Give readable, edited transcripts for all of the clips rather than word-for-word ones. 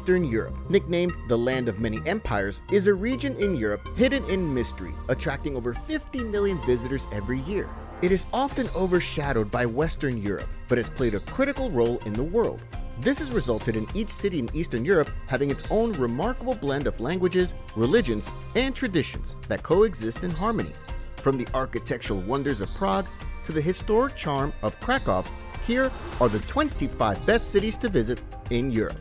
Eastern Europe. Nicknamed the Land of Many Empires, is a region in Europe hidden in mystery, attracting over 50 million visitors every year. It is often overshadowed by Western Europe, but has played a critical role in the world. This has resulted in each city in Eastern Europe having its own remarkable blend of languages, religions, and traditions that coexist in harmony. From the architectural wonders of Prague to the historic charm of Krakow, here are the 25 best cities to visit in Europe.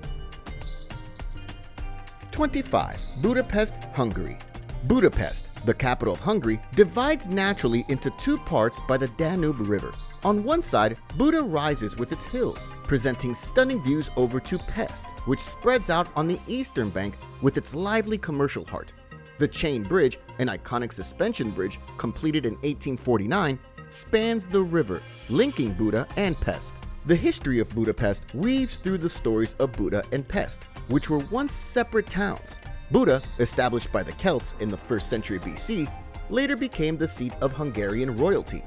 25. Budapest, Hungary. Budapest, the capital of Hungary, divides naturally into two parts by the Danube River. On one side, Buda rises with its hills, presenting stunning views over to Pest, which spreads out on the eastern bank with its lively commercial heart. The Chain Bridge, an iconic suspension bridge completed in 1849, spans the river, linking Buda and Pest. The history of Budapest weaves through the stories of Buda and Pest, which were once separate towns. Buda, established by the Celts in the 1st century BC, later became the seat of Hungarian royalty.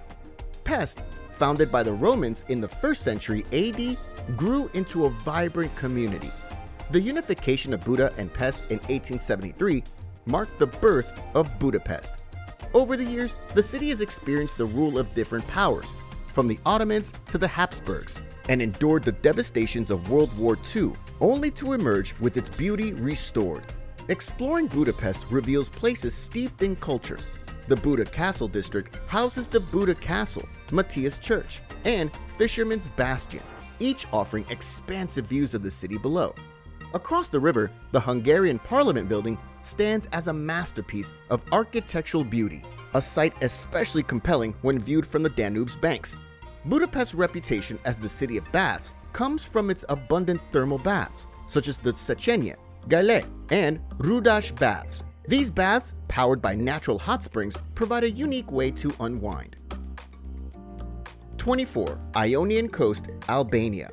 Pest, founded by the Romans in the 1st century AD, grew into a vibrant community. The unification of Buda and Pest in 1873 marked the birth of Budapest. Over the years, the city has experienced the rule of different powers, from the Ottomans to the Habsburgs, and endured the devastations of World War II, only to emerge with its beauty restored. Exploring Budapest reveals places steeped in culture. The Buda Castle district houses the Buda Castle, Matthias Church, and Fisherman's Bastion, each offering expansive views of the city below. Across the river, the Hungarian Parliament building stands as a masterpiece of architectural beauty, a sight especially compelling when viewed from the Danube's banks. Budapest's reputation as the city of baths comes from its abundant thermal baths, such as the Széchenyi, Gale, and Rudas baths. These baths, powered by natural hot springs, provide a unique way to unwind. 24. Ionian Coast, Albania.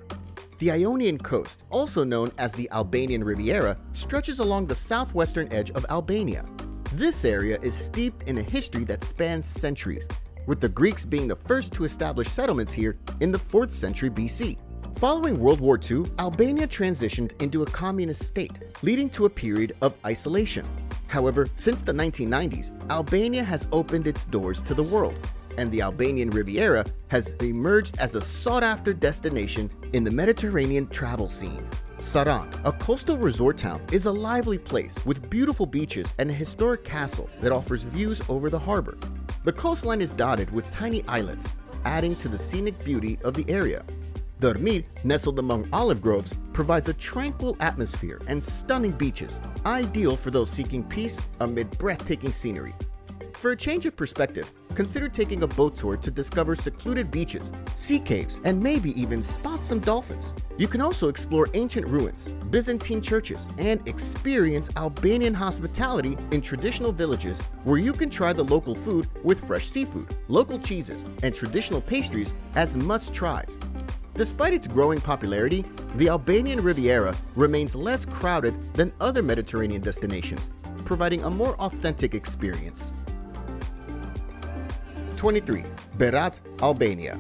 The Ionian Coast, also known as the Albanian Riviera, stretches along the southwestern edge of Albania. This area is steeped in a history that spans centuries, with the Greeks being the first to establish settlements here in the 4th century BC. Following World War II, Albania transitioned into a communist state, leading to a period of isolation. However, since the 1990s, Albania has opened its doors to the world, and the Albanian Riviera has emerged as a sought-after destination in the Mediterranean travel scene. Sarand, a coastal resort town, is a lively place with beautiful beaches and a historic castle that offers views over the harbor. The coastline is dotted with tiny islets, adding to the scenic beauty of the area. Dormir, nestled among olive groves, provides a tranquil atmosphere and stunning beaches, ideal for those seeking peace amid breathtaking scenery. For a change of perspective, consider taking a boat tour to discover secluded beaches, sea caves, and maybe even spot some dolphins. You can also explore ancient ruins, Byzantine churches, and experience Albanian hospitality in traditional villages where you can try the local food with fresh seafood, local cheeses, and traditional pastries as must-tries. Despite its growing popularity, the Albanian Riviera remains less crowded than other Mediterranean destinations, providing a more authentic experience. 23. Berat, Albania.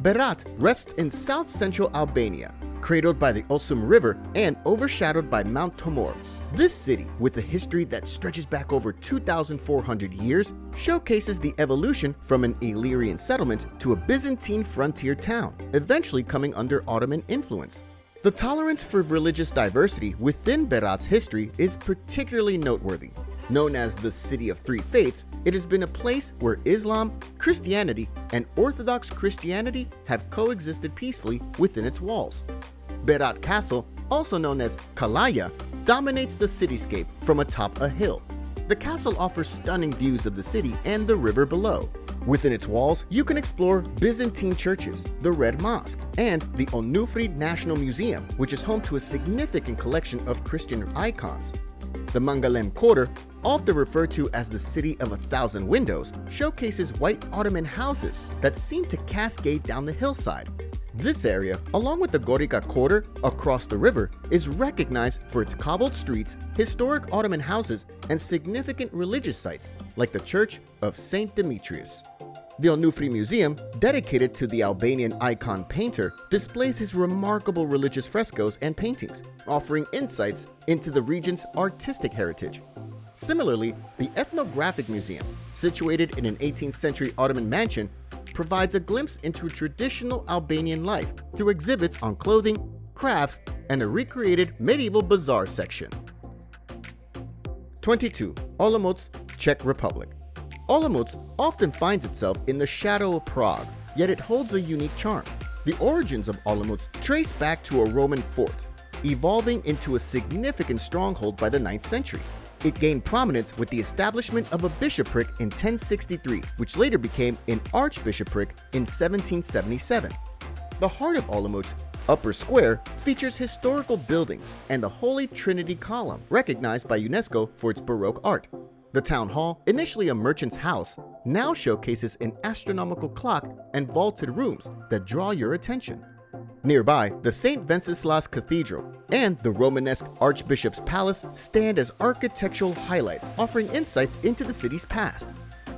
Berat rests in south-central Albania, cradled by the Osum River and overshadowed by Mount Tomor. This city, with a history that stretches back over 2,400 years, showcases the evolution from an Illyrian settlement to a Byzantine frontier town, eventually coming under Ottoman influence. The tolerance for religious diversity within Berat's history is particularly noteworthy. Known as the City of Three Faiths, it has been a place where Islam, Christianity, and Orthodox Christianity have coexisted peacefully within its walls. Berat Castle, also known as Kalaya, dominates the cityscape from atop a hill. The castle offers stunning views of the city and the river below. Within its walls, you can explore Byzantine churches, the Red Mosque, and the Onufri National Museum, which is home to a significant collection of Christian icons. The Mangalem Quarter, often referred to as the City of 1,000 Windows, showcases white Ottoman houses that seem to cascade down the hillside. This area, along with the Gorica Quarter across the river, is recognized for its cobbled streets, historic Ottoman houses, and significant religious sites like the Church of St. Demetrius. The Onufri Museum, dedicated to the Albanian icon painter, displays his remarkable religious frescoes and paintings, offering insights into the region's artistic heritage. Similarly, the Ethnographic Museum, situated in an 18th century Ottoman mansion, provides a glimpse into traditional Albanian life through exhibits on clothing, crafts, and a recreated medieval bazaar section. 22. Olomouc, Czech Republic. Olomouc often finds itself in the shadow of Prague, yet it holds a unique charm. The origins of Olomouc trace back to a Roman fort, evolving into a significant stronghold by the 9th century. It gained prominence with the establishment of a bishopric in 1063, which later became an archbishopric in 1777. The heart of Olomouc, Upper Square, features historical buildings and the Holy Trinity Column, recognized by UNESCO for its Baroque art. The town hall, initially a merchant's house, now showcases an astronomical clock and vaulted rooms that draw your attention. Nearby, the St. Wenceslas Cathedral and the Romanesque Archbishop's Palace stand as architectural highlights, offering insights into the city's past.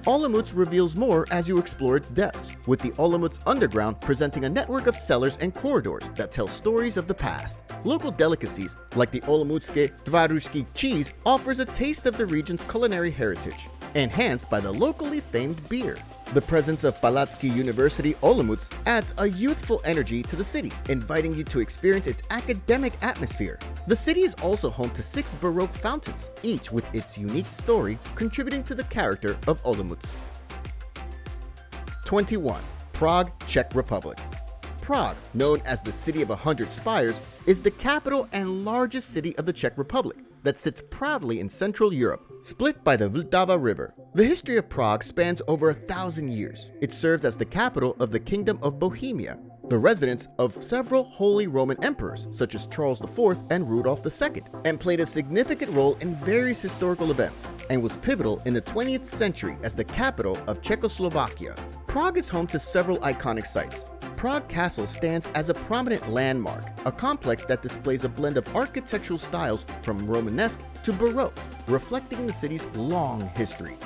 Olomouc reveals more as you explore its depths, with the Olomouc Underground presenting a network of cellars and corridors that tell stories of the past. Local delicacies, like the Olomouckie Twaruski cheese, offers a taste of the region's culinary heritage, enhanced by the locally famed beer. The presence of Palacki University Olomouc adds a youthful energy to the city, inviting you to experience its academic atmosphere. The city is also home to 6 Baroque fountains, each with its unique story, contributing to the character of Olomouc. 21. Prague, Czech Republic. Prague, known as the City of 100 Spires, is the capital and largest city of the Czech Republic that sits proudly in Central Europe, split by the Vltava River. The history of Prague spans over 1,000 years. It served as the capital of the Kingdom of Bohemia, the residence of several Holy Roman emperors such as Charles IV and Rudolf II, and played a significant role in various historical events, and was pivotal in the 20th century as the capital of Czechoslovakia. Prague is home to several iconic sites. Prague Castle stands as a prominent landmark, a complex that displays a blend of architectural styles from Romanesque to Baroque, reflecting the city's long history.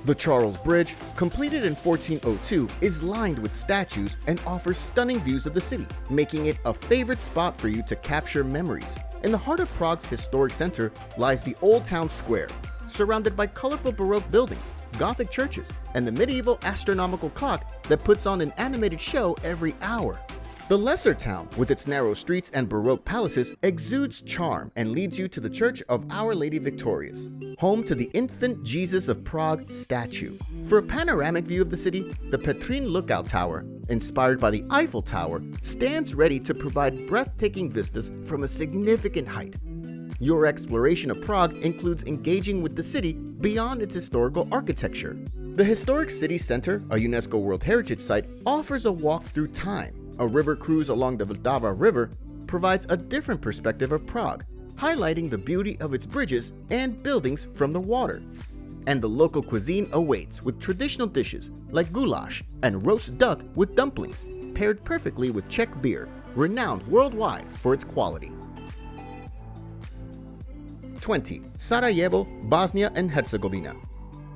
The Charles Bridge, completed in 1402, is lined with statues and offers stunning views of the city, making it a favorite spot for you to capture memories. In the heart of Prague's historic center lies the Old Town Square, surrounded by colorful Baroque buildings, Gothic churches, and the medieval astronomical clock that puts on an animated show every hour. The lesser town, with its narrow streets and Baroque palaces, exudes charm and leads you to the Church of Our Lady Victorious, home to the Infant Jesus of Prague statue. For a panoramic view of the city, the Petrin Lookout Tower, inspired by the Eiffel Tower, stands ready to provide breathtaking vistas from a significant height. Your exploration of Prague includes engaging with the city beyond its historical architecture. The historic city center, a UNESCO World Heritage Site, offers a walk through time. A river cruise along the Vltava River provides a different perspective of Prague, highlighting the beauty of its bridges and buildings from the water. And the local cuisine awaits with traditional dishes like goulash and roast duck with dumplings, paired perfectly with Czech beer, renowned worldwide for its quality. 20. Sarajevo, Bosnia and Herzegovina.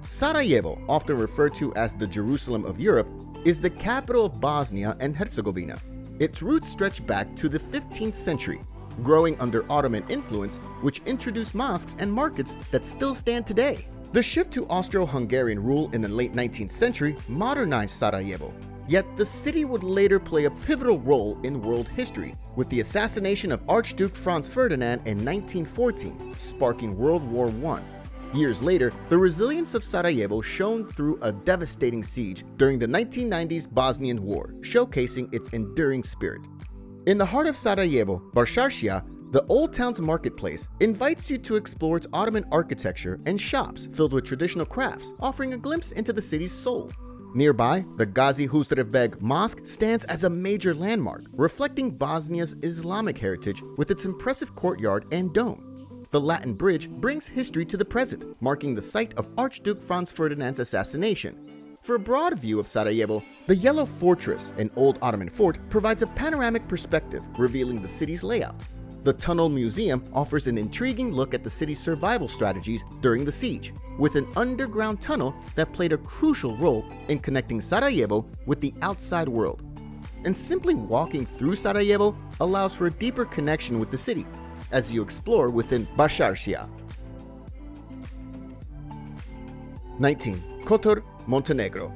Sarajevo, often referred to as the Jerusalem of Europe, is the capital of Bosnia and Herzegovina. Its roots stretch back to the 15th century, growing under Ottoman influence, which introduced mosques and markets that still stand today. The shift to Austro-Hungarian rule in the late 19th century modernized Sarajevo, yet the city would later play a pivotal role in world history, with the assassination of Archduke Franz Ferdinand in 1914, sparking World War I. Years later, the resilience of Sarajevo shone through a devastating siege during the 1990s Bosnian War, showcasing its enduring spirit. In the heart of Sarajevo, Barsharsha, the Old Town's marketplace, invites you to explore its Ottoman architecture and shops filled with traditional crafts, offering a glimpse into the city's soul. Nearby, the Gazi Husrev Beg Mosque stands as a major landmark, reflecting Bosnia's Islamic heritage with its impressive courtyard and dome. The Latin Bridge brings history to the present, marking the site of Archduke Franz Ferdinand's assassination. For a broad view of Sarajevo, the Yellow Fortress, an old Ottoman fort, provides a panoramic perspective, revealing the city's layout. The Tunnel Museum offers an intriguing look at the city's survival strategies during the siege, with an underground tunnel that played a crucial role in connecting Sarajevo with the outside world. And simply walking through Sarajevo allows for a deeper connection with the city, as you explore within Basharcia. 19. Kotor, Montenegro.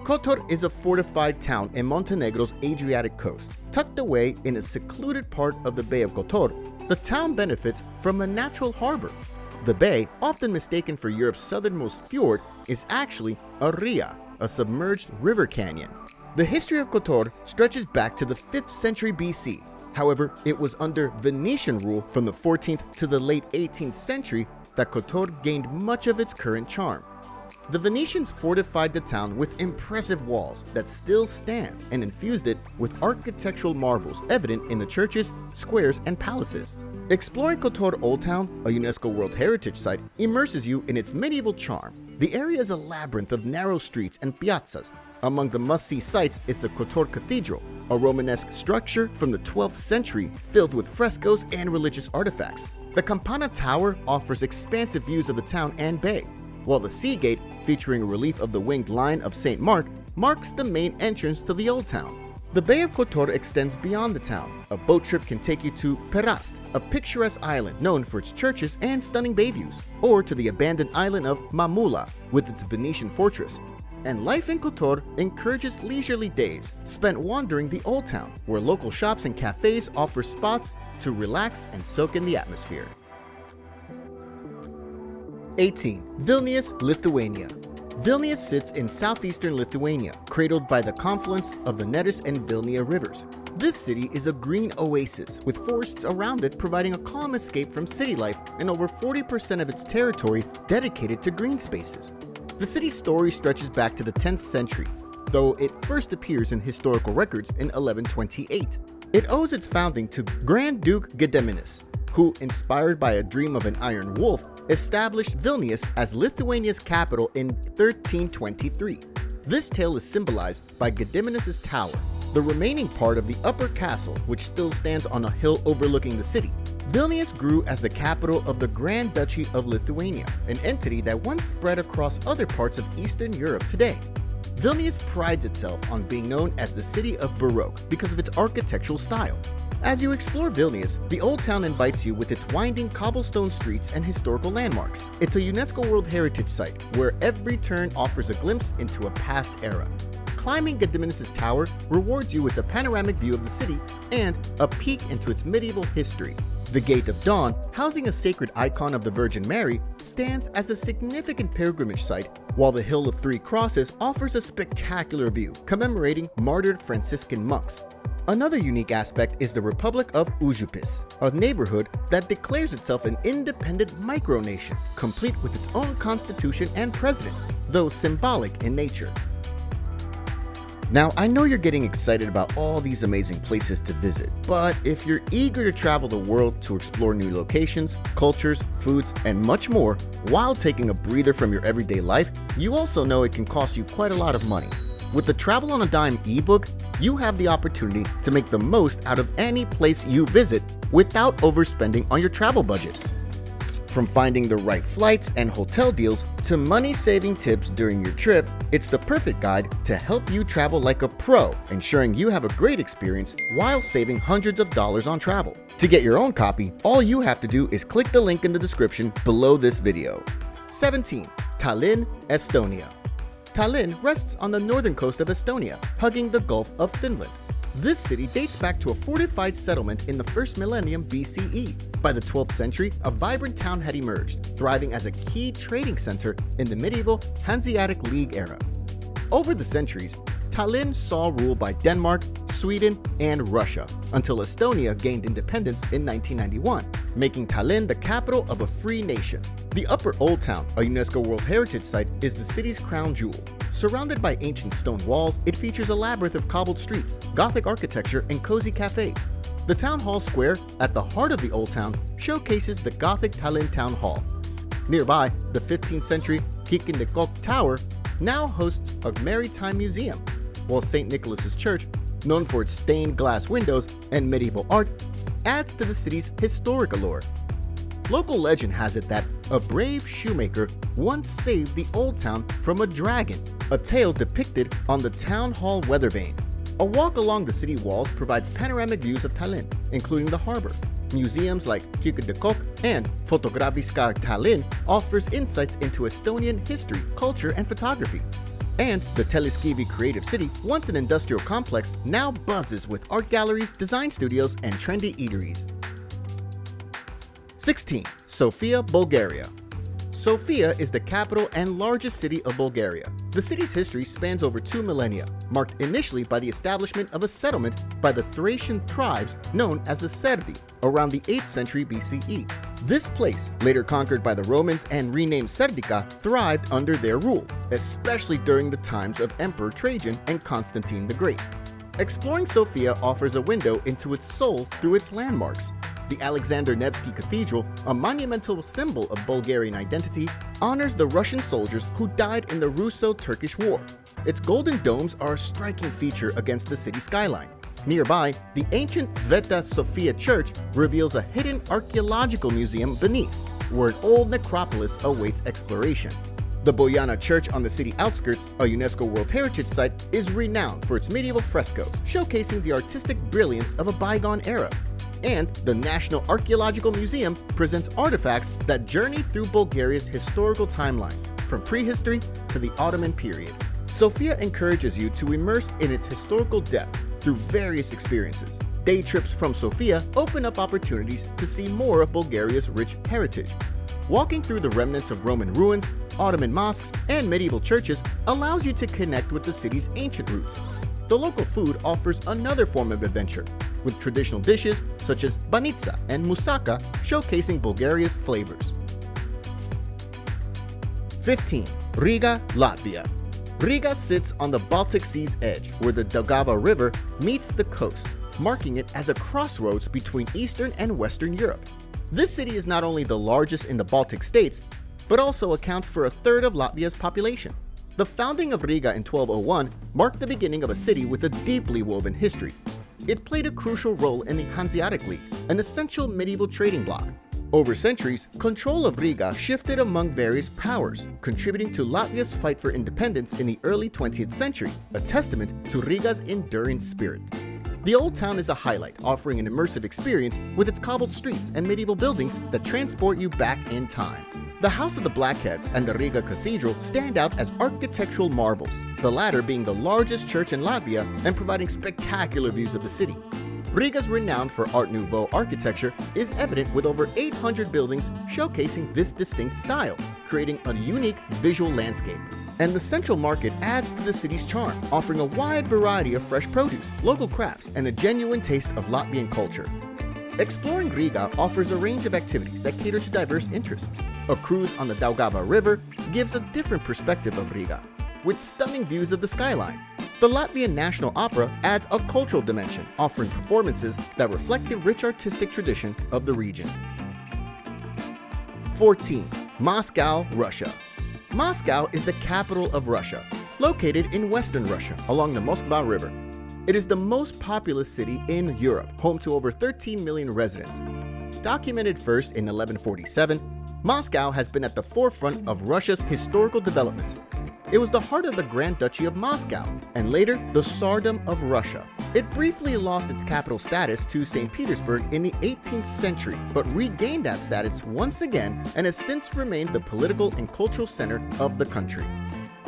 Kotor is a fortified town in Montenegro's Adriatic coast. Tucked away in a secluded part of the Bay of Kotor, the town benefits from a natural harbor. The bay, often mistaken for Europe's southernmost fjord, is actually a ria, a submerged river canyon. The history of Kotor stretches back to the 5th century BC. However, it was under Venetian rule from the 14th to the late 18th century that Kotor gained much of its current charm. The Venetians fortified the town with impressive walls that still stand and infused it with architectural marvels evident in the churches, squares, and palaces. Exploring Kotor Old Town, a UNESCO World Heritage Site, immerses you in its medieval charm. The area is a labyrinth of narrow streets and piazzas. Among the must-see sights is the Kotor Cathedral, a Romanesque structure from the 12th century filled with frescoes and religious artifacts. The Campana Tower offers expansive views of the town and bay, while the Sea Gate, featuring a relief of the winged lion of St. Mark, marks the main entrance to the Old Town. The Bay of Kotor extends beyond the town. A boat trip can take you to Perast, a picturesque island known for its churches and stunning bay views, or to the abandoned island of Mamula with its Venetian fortress. And life in Kotor encourages leisurely days spent wandering the Old Town, where local shops and cafes offer spots to relax and soak in the atmosphere. 18. Vilnius, Lithuania. Vilnius sits in southeastern Lithuania, cradled by the confluence of the Neris and Vilnia rivers. This city is a green oasis, with forests around it providing a calm escape from city life and over 40% of its territory dedicated to green spaces. The city's story stretches back to the 10th century, though it first appears in historical records in 1128. It owes its founding to Grand Duke Gediminas, who, inspired by a dream of an iron wolf, established Vilnius as Lithuania's capital in 1323. This tale is symbolized by Gediminas' tower, the remaining part of the upper castle, which still stands on a hill overlooking the city. Vilnius grew as the capital of the Grand Duchy of Lithuania, an entity that once spread across other parts of Eastern Europe today. Vilnius prides itself on being known as the city of Baroque because of its architectural style. As you explore Vilnius, the Old Town invites you with its winding cobblestone streets and historical landmarks. It's a UNESCO World Heritage Site where every turn offers a glimpse into a past era. Climbing Gediminas' tower rewards you with a panoramic view of the city and a peek into its medieval history. The Gate of Dawn, housing a sacred icon of the Virgin Mary, stands as a significant pilgrimage site, while the Hill of Three Crosses offers a spectacular view commemorating martyred Franciscan monks. Another unique aspect is the Republic of Užupis, a neighborhood that declares itself an independent micronation, complete with its own constitution and president, though symbolic in nature. Now, I know you're getting excited about all these amazing places to visit, but if you're eager to travel the world to explore new locations, cultures, foods, and much more, while taking a breather from your everyday life, you also know it can cost you quite a lot of money. With the Travel on a Dime ebook, you have the opportunity to make the most out of any place you visit without overspending on your travel budget. From finding the right flights and hotel deals to money-saving tips during your trip, it's the perfect guide to help you travel like a pro, ensuring you have a great experience while saving hundreds of dollars on travel. To get your own copy, all you have to do is click the link in the description below this video. 17. Tallinn, Estonia. Tallinn rests on the northern coast of Estonia, hugging the Gulf of Finland. This city dates back to a fortified settlement in the first millennium BCE. By the 12th century, a vibrant town had emerged, thriving as a key trading center in the medieval Hanseatic League era. Over the centuries, Tallinn saw rule by Denmark, Sweden, and Russia, until Estonia gained independence in 1991, making Tallinn the capital of a free nation. The Upper Old Town, a UNESCO World Heritage Site, is the city's crown jewel. Surrounded by ancient stone walls, it features a labyrinth of cobbled streets, Gothic architecture, and cozy cafes. The Town Hall Square, at the heart of the Old Town, showcases the Gothic Tallinn Town Hall. Nearby, the 15th century Kikindekok Tower now hosts a maritime museum, while St. Nicholas's Church, known for its stained glass windows and medieval art, adds to the city's historic allure. Local legend has it that a brave shoemaker once saved the old town from a dragon, a tale depicted on the town hall weather vane. A walk along the city walls provides panoramic views of Tallinn, including the harbor. Museums like Kyökö de Kokk and Fotografiska Tallinn offers insights into Estonian history, culture, and photography. And the Telliskivi Creative City, once an industrial complex, now buzzes with art galleries, design studios, and trendy eateries. 16. Sofia, Bulgaria. Sofia is the capital and largest city of Bulgaria. The city's history spans over 2 millennia, marked initially by the establishment of a settlement by the Thracian tribes known as the Serbi around the 8th century BCE. This place, later conquered by the Romans and renamed Serdica, thrived under their rule, especially during the times of Emperor Trajan and Constantine the Great. Exploring Sofia offers a window into its soul through its landmarks. The Alexander Nevsky Cathedral, a monumental symbol of Bulgarian identity, honors the Russian soldiers who died in the Russo-Turkish War. Its golden domes are a striking feature against the city skyline. Nearby, the ancient Sveta Sofia Church reveals a hidden archaeological museum beneath, where an old necropolis awaits exploration. The Bojana Church on the city outskirts, a UNESCO World Heritage Site, is renowned for its medieval frescoes, showcasing the artistic brilliance of a bygone era. And the National Archaeological Museum presents artifacts that journey through Bulgaria's historical timeline, from prehistory to the Ottoman period. Sofia encourages you to immerse in its historical depth through various experiences. Day trips from Sofia open up opportunities to see more of Bulgaria's rich heritage. Walking through the remnants of Roman ruins, Ottoman mosques, and medieval churches allows you to connect with the city's ancient roots. The local food offers another form of adventure, with traditional dishes such as banitsa and moussaka showcasing Bulgaria's flavors. 15. Riga, Latvia. Riga sits on the Baltic Sea's edge, where the Daugava River meets the coast, marking it as a crossroads between Eastern and Western Europe. This city is not only the largest in the Baltic states, but also accounts for a third of Latvia's population. The founding of Riga in 1201 marked the beginning of a city with a deeply woven history. It played a crucial role in the Hanseatic League, an essential medieval trading bloc. Over centuries, control of Riga shifted among various powers, contributing to Latvia's fight for independence in the early 20th century, a testament to Riga's enduring spirit. The Old Town is a highlight, offering an immersive experience with its cobbled streets and medieval buildings that transport you back in time. The House of the Blackheads and the Riga Cathedral stand out as architectural marvels, the latter being the largest church in Latvia and providing spectacular views of the city. Riga's renown for Art Nouveau architecture is evident with over 800 buildings showcasing this distinct style, creating a unique visual landscape. And the central market adds to the city's charm, offering a wide variety of fresh produce, local crafts, and a genuine taste of Latvian culture. Exploring Riga offers a range of activities that cater to diverse interests. A cruise on the Daugava River gives a different perspective of Riga, with stunning views of the skyline. The Latvian National Opera adds a cultural dimension, offering performances that reflect the rich artistic tradition of the region. 14. Moscow, Russia. Moscow is the capital of Russia, located in western Russia along the Moskva River. It is the most populous city in Europe, home to over 13 million residents. Documented first in 1147, Moscow has been at the forefront of Russia's historical developments. It was the heart of the Grand Duchy of Moscow, and later the Tsardom of Russia. It briefly lost its capital status to St. Petersburg in the 18th century, but regained that status once again and has since remained the political and cultural center of the country.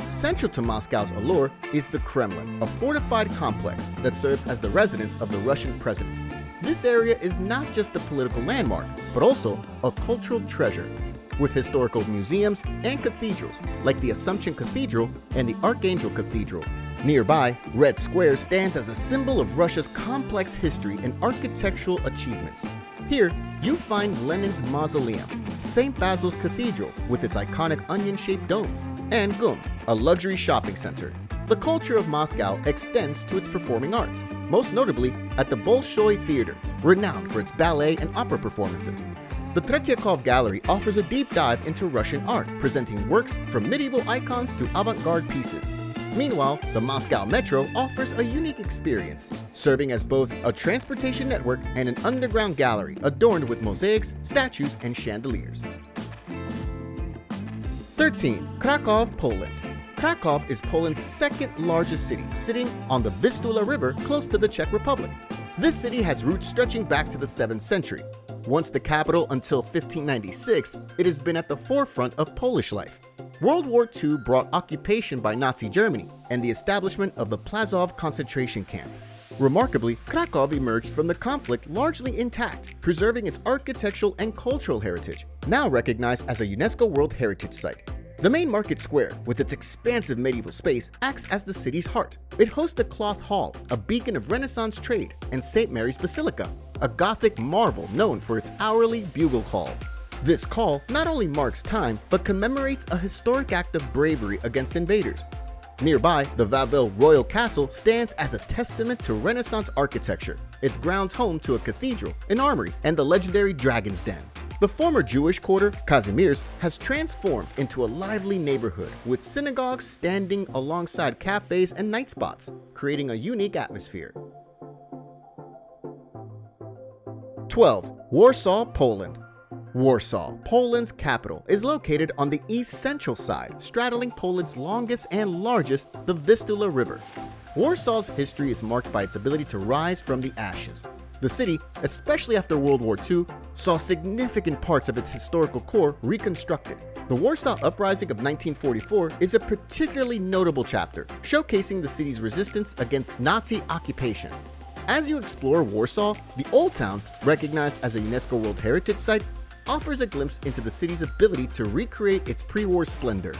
Central to Moscow's allure is the Kremlin, a fortified complex that serves as the residence of the Russian president. This area is not just a political landmark, but also a cultural treasure, with historical museums and cathedrals like the Assumption Cathedral and the Archangel Cathedral. Nearby, Red Square stands as a symbol of Russia's complex history and architectural achievements. Here, you find Lenin's Mausoleum, St. Basil's Cathedral with its iconic onion-shaped domes, and GUM, a luxury shopping center. The culture of Moscow extends to its performing arts, most notably at the Bolshoi Theater, renowned for its ballet and opera performances. The Tretyakov Gallery offers a deep dive into Russian art, presenting works from medieval icons to avant-garde pieces. Meanwhile, the Moscow Metro offers a unique experience, serving as both a transportation network and an underground gallery adorned with mosaics, statues, and chandeliers. 13. Kraków, Poland. Kraków is Poland's second largest city, sitting on the Vistula River close to the Czech Republic. This city has roots stretching back to the 7th century. Once the capital until 1596, it has been at the forefront of Polish life. World War II brought occupation by Nazi Germany and the establishment of the Plaszow concentration camp. Remarkably, Kraków emerged from the conflict largely intact, preserving its architectural and cultural heritage, now recognized as a UNESCO World Heritage Site. The main market square, with its expansive medieval space, acts as the city's heart. It hosts the Cloth Hall, a beacon of Renaissance trade, and St. Mary's Basilica, a Gothic marvel known for its hourly bugle call. This call not only marks time, but commemorates a historic act of bravery against invaders. Nearby, the Wawel Royal Castle stands as a testament to Renaissance architecture, its grounds home to a cathedral, an armory, and the legendary Dragon's Den. The former Jewish quarter, Kazimierz, has transformed into a lively neighborhood with synagogues standing alongside cafes and night spots, creating a unique atmosphere. 12. Warsaw, Poland. Warsaw, Poland's capital, is located on the east central side, straddling Poland's longest and largest, the Vistula River. Warsaw's history is marked by its ability to rise from the ashes. The city, especially after World War II, saw significant parts of its historical core reconstructed. The Warsaw Uprising of 1944 is a particularly notable chapter, showcasing the city's resistance against Nazi occupation. As you explore Warsaw, the Old Town, recognized as a UNESCO World Heritage Site, offers a glimpse into the city's ability to recreate its pre-war splendor.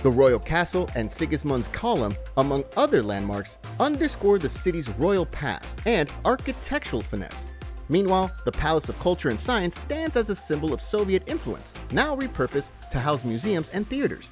The Royal Castle and Sigismund's Column, among other landmarks, underscore the city's royal past and architectural finesse. Meanwhile, the Palace of Culture and Science stands as a symbol of Soviet influence, now repurposed to house museums and theaters.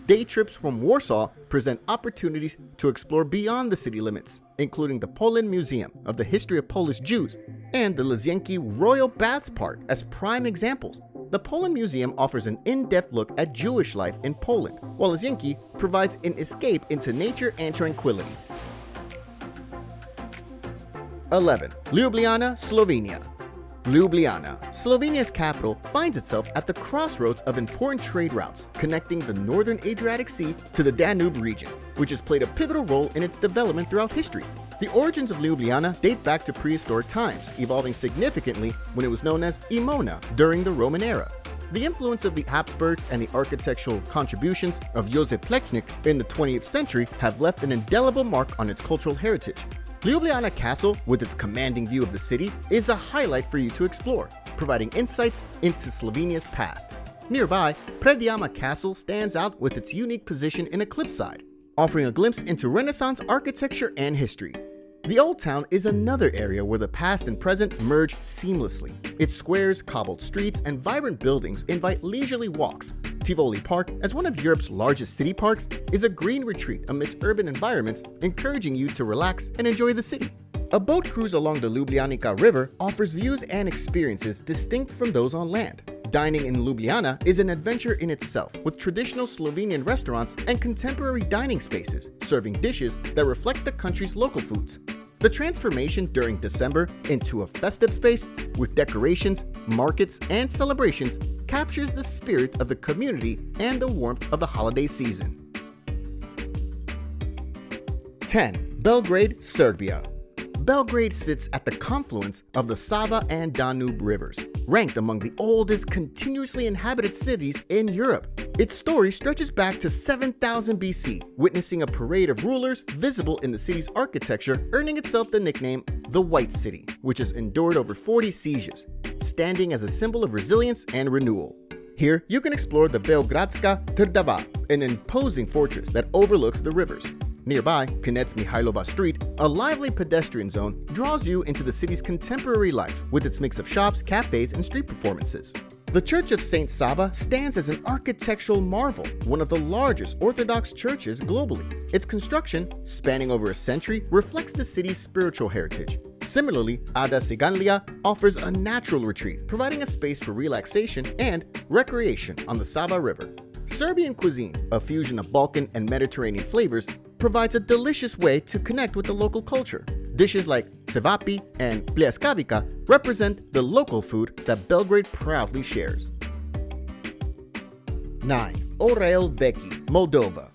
Day trips from Warsaw present opportunities to explore beyond the city limits, including the Poland Museum of the History of Polish Jews and the Lisienki Royal Baths Park as prime examples. The Poland Museum offers an in-depth look at Jewish life in Poland, while Lisienki provides an escape into nature and tranquility. 11. Ljubljana, Slovenia. Ljubljana, Slovenia's capital, finds itself at the crossroads of important trade routes connecting the northern Adriatic Sea to the Danube region, which has played a pivotal role in its development throughout history. The origins of Ljubljana date back to prehistoric times, evolving significantly when it was known as Emona during the Roman era. The influence of the Habsburgs and the architectural contributions of Józef Plečnik in the 20th century have left an indelible mark on its cultural heritage. Ljubljana Castle, with its commanding view of the city, is a highlight for you to explore, providing insights into Slovenia's past. Nearby, Predjama Castle stands out with its unique position in a cliffside, offering a glimpse into Renaissance architecture and history. The Old Town is another area where the past and present merge seamlessly. Its squares, cobbled streets, and vibrant buildings invite leisurely walks. Tivoli Park, as one of Europe's largest city parks, is a green retreat amidst urban environments, encouraging you to relax and enjoy the city. A boat cruise along the Ljubljanica River offers views and experiences distinct from those on land. Dining in Ljubljana is an adventure in itself, with traditional Slovenian restaurants and contemporary dining spaces, serving dishes that reflect the country's local foods. The transformation during December into a festive space with decorations, markets, and celebrations captures the spirit of the community and the warmth of the holiday season. 10. Belgrade, Serbia. Belgrade sits at the confluence of the Sava and Danube rivers, ranked among the oldest continuously inhabited cities in Europe. Its story stretches back to 7000 BC, witnessing a parade of rulers visible in the city's architecture, earning itself the nickname the White City, which has endured over 40 sieges, standing as a symbol of resilience and renewal. Here, you can explore the Beogradska Trdava, an imposing fortress that overlooks the rivers. Nearby, Knez Mihailova Street, a lively pedestrian zone, draws you into the city's contemporary life with its mix of shops, cafes, and street performances. The Church of St. Sava stands as an architectural marvel, one of the largest Orthodox churches globally. Its construction, spanning over a century, reflects the city's spiritual heritage. Similarly, Ada Ciganlia offers a natural retreat, providing a space for relaxation and recreation on the Sava River. Serbian cuisine, a fusion of Balkan and Mediterranean flavors, provides a delicious way to connect with the local culture. Dishes like cevapi and pljeskavica represent the local food that Belgrade proudly shares. 9. Orel Vechi, Moldova.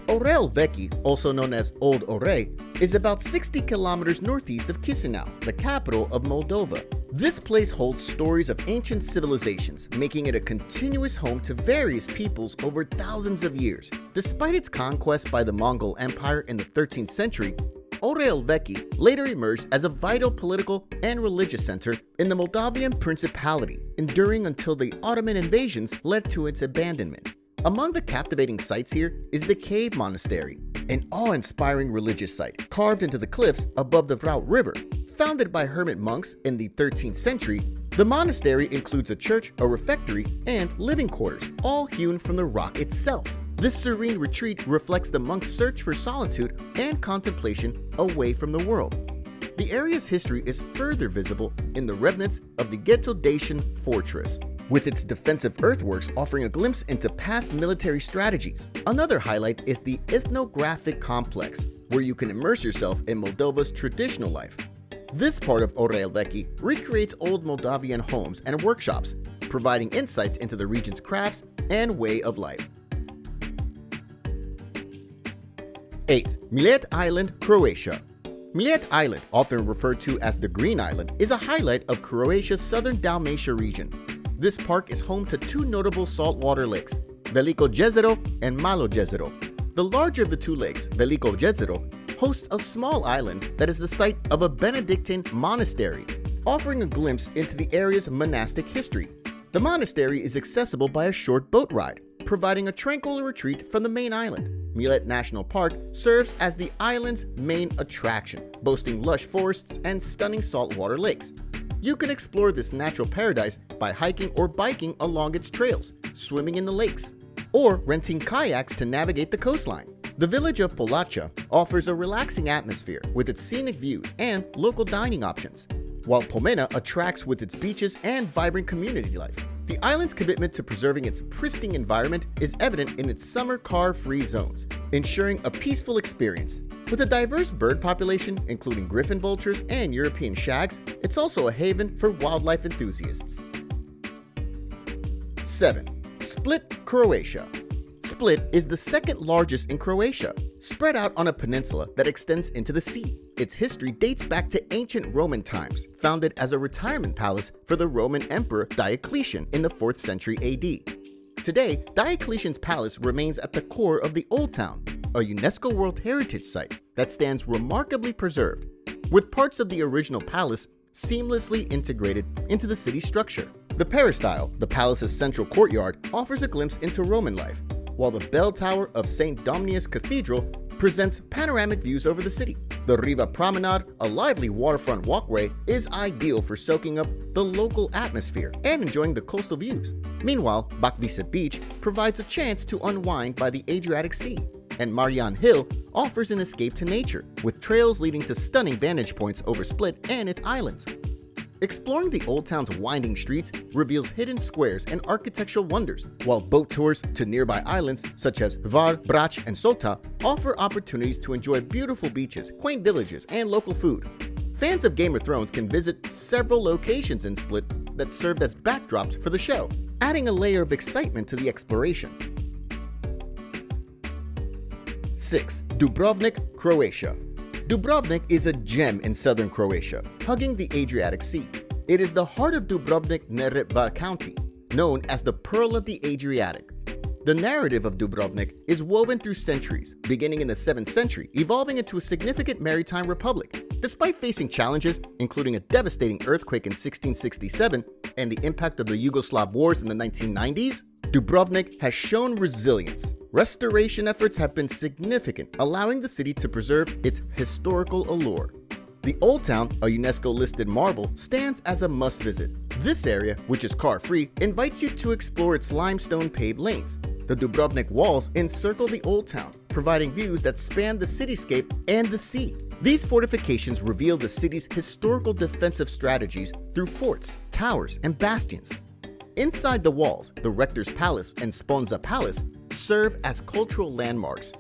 Orel Vechi, also known as Old Orey, is about 60 kilometers northeast of Chisinau, the capital of Moldova. This place holds stories of ancient civilizations, making it a continuous home to various peoples over thousands of years. Despite its conquest by the Mongol Empire in the 13th century, Orel Vechi later emerged as a vital political and religious center in the Moldavian Principality, enduring until the Ottoman invasions led to its abandonment. Among the captivating sights here is the Cave Monastery, an awe-inspiring religious site carved into the cliffs above the Vraut River. Founded by hermit monks in the 13th century, the monastery includes a church, a refectory, and living quarters, all hewn from the rock itself. This serene retreat reflects the monks' search for solitude and contemplation away from the world. The area's history is further visible in the remnants of the Ghetto-Dacian fortress, with its defensive earthworks offering a glimpse into past military strategies. Another highlight is the ethnographic complex, where you can immerse yourself in Moldova's traditional life. This part of Orel Vechi recreates old Moldavian homes and workshops, providing insights into the region's crafts and way of life. 8. Millet Island, Croatia. Millet Island, often referred to as the Green Island, is a highlight of Croatia's southern Dalmatia region. This park is home to two notable saltwater lakes, Veliko Jezero and Malo Jezero. The larger of the two lakes, Veliko Jezero, hosts a small island that is the site of a Benedictine monastery, offering a glimpse into the area's monastic history. The monastery is accessible by a short boat ride, providing a tranquil retreat from the main island. Millet National Park serves as the island's main attraction, boasting lush forests and stunning saltwater lakes. You can explore this natural paradise by hiking or biking along its trails, swimming in the lakes, or renting kayaks to navigate the coastline. The village of Polacha offers a relaxing atmosphere with its scenic views and local dining options, while Pomena attracts with its beaches and vibrant community life. The island's commitment to preserving its pristine environment is evident in its summer car-free zones, ensuring a peaceful experience. With a diverse bird population, including griffon vultures and European shags, it's also a haven for wildlife enthusiasts. 7. Split, Croatia. Split is the second largest in Croatia, spread out on a peninsula that extends into the sea. Its history dates back to ancient Roman times, founded as a retirement palace for the Roman Emperor Diocletian in the 4th century AD. Today, Diocletian's palace remains at the core of the Old Town, a UNESCO World Heritage Site that stands remarkably preserved, with parts of the original palace seamlessly integrated into the city's structure. The peristyle, the palace's central courtyard, offers a glimpse into Roman life, while the bell tower of St. Domnius Cathedral presents panoramic views over the city. The Riva Promenade, a lively waterfront walkway, is ideal for soaking up the local atmosphere and enjoying the coastal views. Meanwhile, Bakvisa Beach provides a chance to unwind by the Adriatic Sea, and Marian Hill offers an escape to nature, with trails leading to stunning vantage points over Split and its islands. Exploring the Old Town's winding streets reveals hidden squares and architectural wonders, while boat tours to nearby islands such as Hvar, Brač, and Solta offer opportunities to enjoy beautiful beaches, quaint villages, and local food. Fans of Game of Thrones can visit several locations in Split that served as backdrops for the show, adding a layer of excitement to the exploration. 6. Dubrovnik, Croatia. Dubrovnik is a gem in southern Croatia, hugging the Adriatic Sea. It is the heart of Dubrovnik-Neretva County, known as the Pearl of the Adriatic. The narrative of Dubrovnik is woven through centuries, beginning in the 7th century, evolving into a significant maritime republic. Despite facing challenges, including a devastating earthquake in 1667 and the impact of the Yugoslav wars in the 1990s, Dubrovnik has shown resilience. Restoration efforts have been significant, allowing the city to preserve its historical allure. The Old Town, a UNESCO-listed marvel, stands as a must-visit. This area, which is car-free, invites you to explore its limestone paved lanes. The Dubrovnik walls encircle the Old Town, providing views that span the cityscape and the sea. These fortifications reveal the city's historical defensive strategies through forts, towers, and bastions. Inside the walls, the Rector's Palace and Sponza Palace serve as cultural landmarks,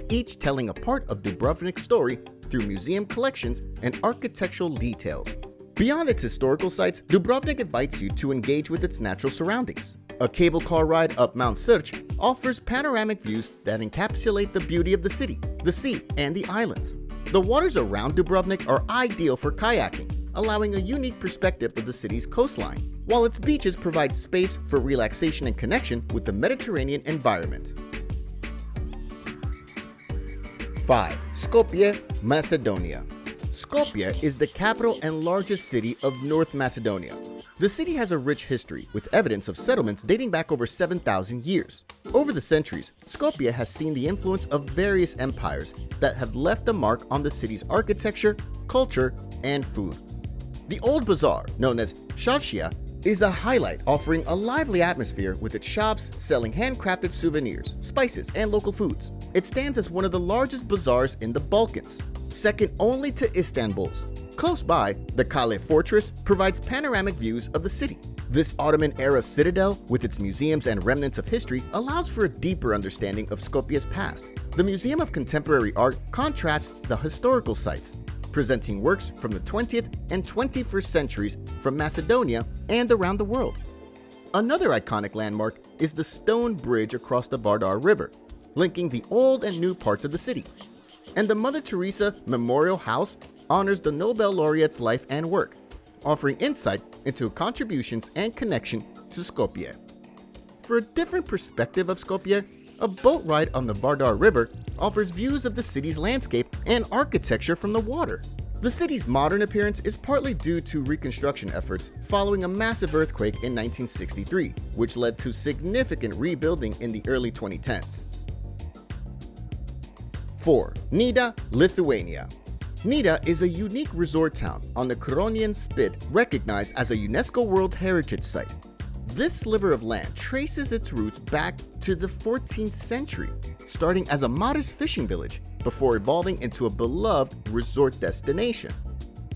each telling a part of Dubrovnik's story through museum collections and architectural details. Beyond its historical sites, Dubrovnik invites you to engage with its natural surroundings. A cable car ride up Mount Srđ offers panoramic views that encapsulate the beauty of the city, the sea, and the islands. The waters around Dubrovnik are ideal for kayaking, allowing a unique perspective of the city's coastline, while its beaches provide space for relaxation and connection with the Mediterranean environment. 5. Skopje, Macedonia. Skopje is the capital and largest city of North Macedonia. The city has a rich history, with evidence of settlements dating back over 7,000 years. Over the centuries, Skopje has seen the influence of various empires that have left a mark on the city's architecture, culture, and food. The Old Bazaar, known as Čaršija, is a highlight, offering a lively atmosphere with its shops selling handcrafted souvenirs, spices, and local foods. It stands as one of the largest bazaars in the Balkans, second only to Istanbul's. Close by, the Kale Fortress provides panoramic views of the city. This Ottoman-era citadel, with its museums and remnants of history, allows for a deeper understanding of Skopje's past. The Museum of Contemporary Art contrasts the historical sites, presenting works from the 20th and 21st centuries from Macedonia and around the world. Another iconic landmark is the stone bridge across the Vardar River, linking the old and new parts of the city. And the Mother Teresa Memorial House honors the Nobel laureate's life and work, offering insight into contributions and connection to Skopje. For a different perspective of Skopje, a boat ride on the Vardar River offers views of the city's landscape and architecture from the water. The city's modern appearance is partly due to reconstruction efforts following a massive earthquake in 1963, which led to significant rebuilding in the early 2010s. 4. Nida, Lithuania. Nida is a unique resort town on the Curonian Spit, recognized as a UNESCO World Heritage Site. This sliver of land traces its roots back to the 14th century, starting as a modest fishing village before evolving into a beloved resort destination.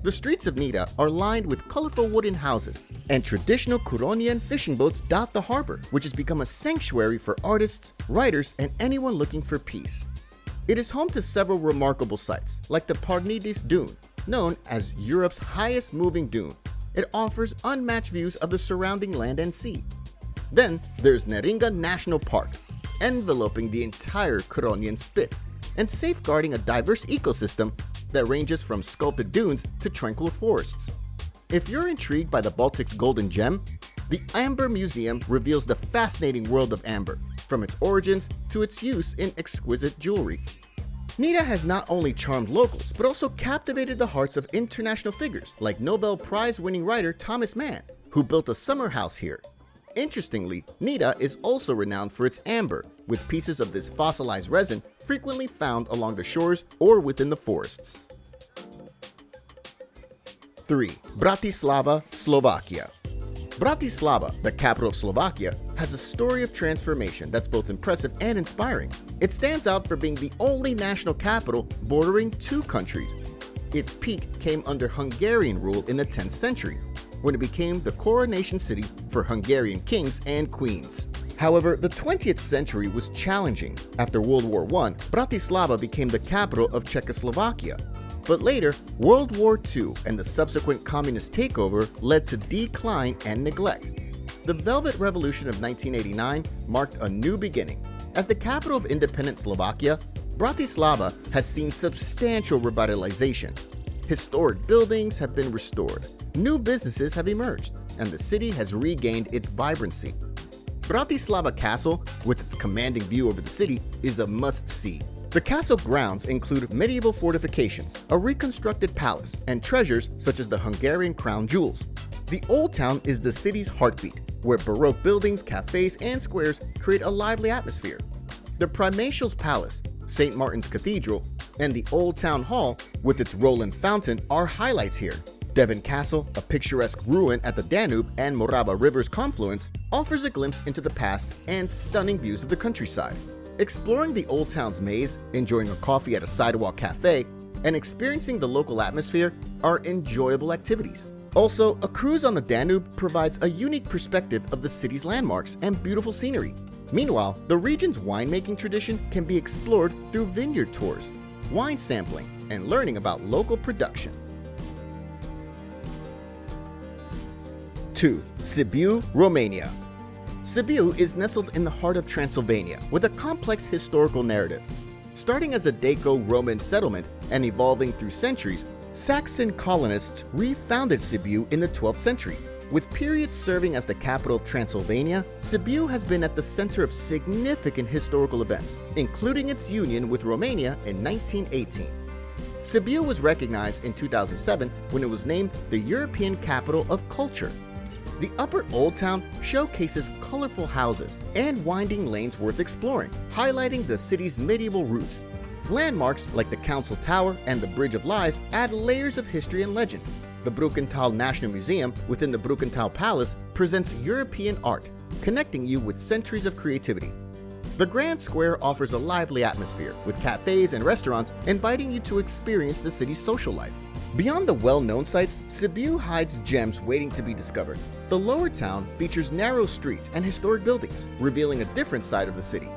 The streets of Nida are lined with colorful wooden houses, and traditional Curonian fishing boats dot the harbor, which has become a sanctuary for artists, writers, and anyone looking for peace. It is home to several remarkable sites, like the Parnidis Dune, known as Europe's highest moving dune. It offers unmatched views of the surrounding land and sea. Then there's Neringa National Park, enveloping the entire Curonian Spit and safeguarding a diverse ecosystem that ranges from sculpted dunes to tranquil forests. If you're intrigued by the Baltic's golden gem, the Amber Museum reveals the fascinating world of amber, from its origins to its use in exquisite jewelry. Nida has not only charmed locals, but also captivated the hearts of international figures like Nobel Prize-winning writer Thomas Mann, who built a summer house here. Interestingly, Nida is also renowned for its amber, with pieces of this fossilized resin frequently found along the shores or within the forests. 3. Bratislava, Slovakia. Bratislava, the capital of Slovakia, has a story of transformation that's both impressive and inspiring. It stands out for being the only national capital bordering two countries. Its peak came under Hungarian rule in the 10th century, when it became the coronation city for Hungarian kings and queens. However, the 20th century was challenging. After World War I, Bratislava became the capital of Czechoslovakia. But later, World War II and the subsequent communist takeover led to decline and neglect. The Velvet Revolution of 1989 marked a new beginning. As the capital of independent Slovakia, Bratislava has seen substantial revitalization. Historic buildings have been restored, new businesses have emerged, and the city has regained its vibrancy. Bratislava Castle, with its commanding view over the city, is a must-see. The castle grounds include medieval fortifications, a reconstructed palace, and treasures such as the Hungarian crown jewels. The Old Town is the city's heartbeat, where Baroque buildings, cafes, and squares create a lively atmosphere. The Primatial's Palace, St. Martin's Cathedral, and the Old Town Hall, with its Roland Fountain, are highlights here. Devon Castle, a picturesque ruin at the Danube and Morava River's confluence, offers a glimpse into the past and stunning views of the countryside. Exploring the Old Town's maze, enjoying a coffee at a sidewalk cafe, and experiencing the local atmosphere are enjoyable activities. Also, a cruise on the Danube provides a unique perspective of the city's landmarks and beautiful scenery. Meanwhile, the region's winemaking tradition can be explored through vineyard tours, wine sampling, and learning about local production. 2. Sibiu, Romania. Sibiu is nestled in the heart of Transylvania with a complex historical narrative. Starting as a Daco-Roman settlement and evolving through centuries, Saxon colonists refounded Sibiu in the 12th century. With periods serving as the capital of Transylvania, Sibiu has been at the center of significant historical events, including its union with Romania in 1918. Sibiu was recognized in 2007 when it was named the European Capital of Culture. The Upper Old Town showcases colorful houses and winding lanes worth exploring, highlighting the city's medieval roots. Landmarks like the Council Tower and the Bridge of Lies add layers of history and legend. The Brukenthal National Museum within the Brukenthal Palace presents European art, connecting you with centuries of creativity. The Grand Square offers a lively atmosphere, with cafes and restaurants inviting you to experience the city's social life. Beyond the well-known sites, Sibiu hides gems waiting to be discovered. The lower town features narrow streets and historic buildings, revealing a different side of the city.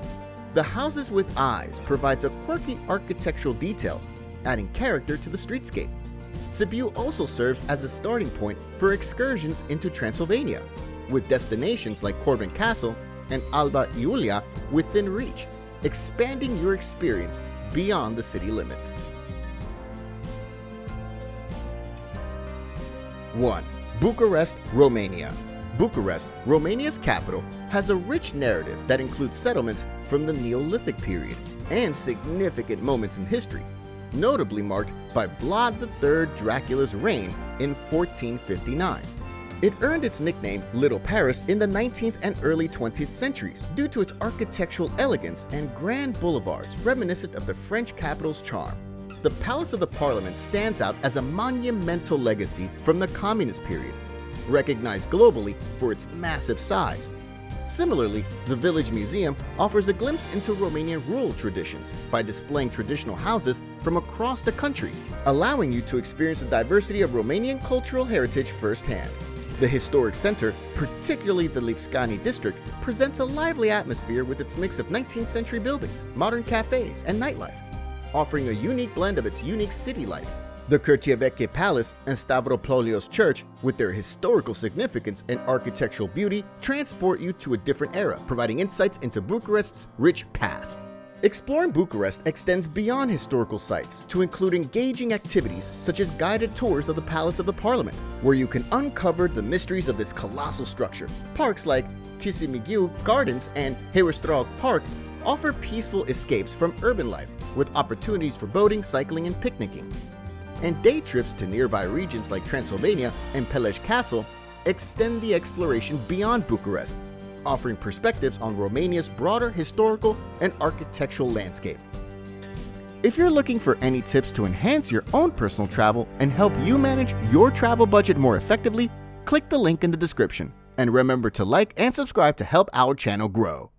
The Houses with Eyes provides a quirky architectural detail, adding character to the streetscape. Sibiu also serves as a starting point for excursions into Transylvania, with destinations like Corvin Castle and Alba Iulia within reach, expanding your experience beyond the city limits. 1. Bucharest, Romania. Bucharest, Romania's capital, has a rich narrative that includes settlements from the Neolithic period and significant moments in history, notably marked by Vlad III Dracula's reign in 1459. It earned its nickname Little Paris in the 19th and early 20th centuries due to its architectural elegance and grand boulevards reminiscent of the French capital's charm. The Palace of the Parliament stands out as a monumental legacy from the Communist period, recognized globally for its massive size. Similarly, the Village Museum offers a glimpse into Romanian rural traditions by displaying traditional houses from across the country, allowing you to experience the diversity of Romanian cultural heritage firsthand. The historic center, particularly the Lipscani district, presents a lively atmosphere with its mix of 19th century buildings, modern cafes, and nightlife, offering a unique blend of its unique city life. The Cârtiveche Palace and Stavropolios Church, with their historical significance and architectural beauty, transport you to a different era, providing insights into Bucharest's rich past. Exploring Bucharest extends beyond historical sites to include engaging activities such as guided tours of the Palace of the Parliament, where you can uncover the mysteries of this colossal structure. Parks like Kisimigiu Gardens and Herăstrău Park offer peaceful escapes from urban life, with opportunities for boating, cycling, and picnicking. And day trips to nearby regions like Transylvania and Peleș Castle extend the exploration beyond Bucharest, offering perspectives on Romania's broader historical and architectural landscape. If you're looking for any tips to enhance your own personal travel and help you manage your travel budget more effectively, click the link in the description. And remember to like and subscribe to help our channel grow.